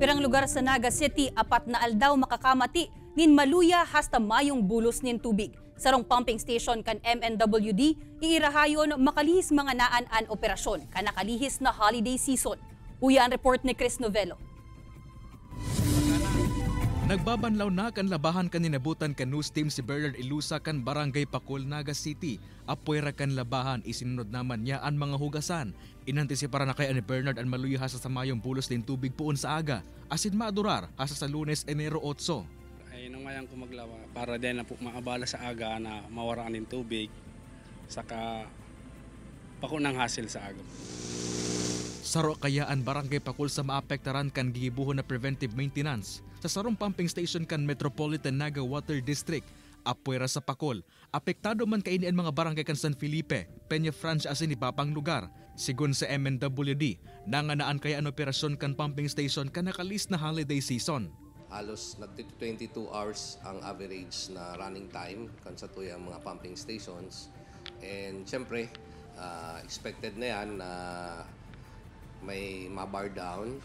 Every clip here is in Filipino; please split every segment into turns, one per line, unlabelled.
Pirang lugar sa Naga City, apat na aldaw makakamati nin maluya hasta mayong bulos nin tubig. Sarong pumping station kan MNWD, iirahayon makalihis mga naan-an operasyon kan nakalihis na holiday season. Uya ang report ni Chris Novello.
Nagbabanlaw na kan labahan kan ninabutan kan news team si Bernard Ilusa kan Barangay Pacul, Naga City. Apuera kan labahan, isinunod naman niya ang mga hugasan. Inantisipara na kay ni Bernard ang maluya hasa sa mayong bulos din tubig puon sa aga. Asin madurar hasa sa Lunes, Enero 8.
Ay nangayan ko maglawa para din na po maabala sa aga na mawaraan ng tubig saka pakunang hasil sa aga.
Saro kaya ang Barangay Pacul sa maapektaran kan gigibuhon na preventive maintenance sa sarong pumping station kan Metropolitan Naga Water District. Apuera sa Pacul, apektado man kaini ang mga barangay kan San Felipe, Peña Francia asin ibabang lugar. Sigun sa MNWD, nanganaan kaya ang operasyon kan pumping station kan nakalis na holiday season.
Halos nag-22 hours ang average na running time kan sa tuyang mga pumping stations. And syempre, expected na yan na may mabar down.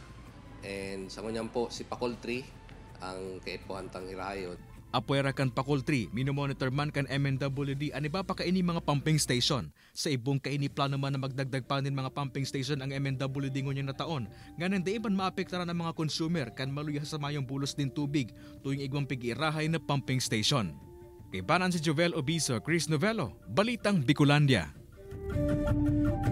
And sa ngunyan po si Pacul 3 ang kaipuhantang irahayod.
Apuera kan Pacul 3, minomonitor man kan MNWD ang iba pa kaini mga pumping station. Sa ibong kaini plano man na magdagdag pa nin mga pumping station ang MNWD ngunyang na taon. Nganan di man maapektaran ang mga consumer kan maluya sa mayong bulos din tubig tuwing igwang pig-irahay na pumping station. Kay banan si Jovel Obiso, Chris Novello, Balitang Bicolandia.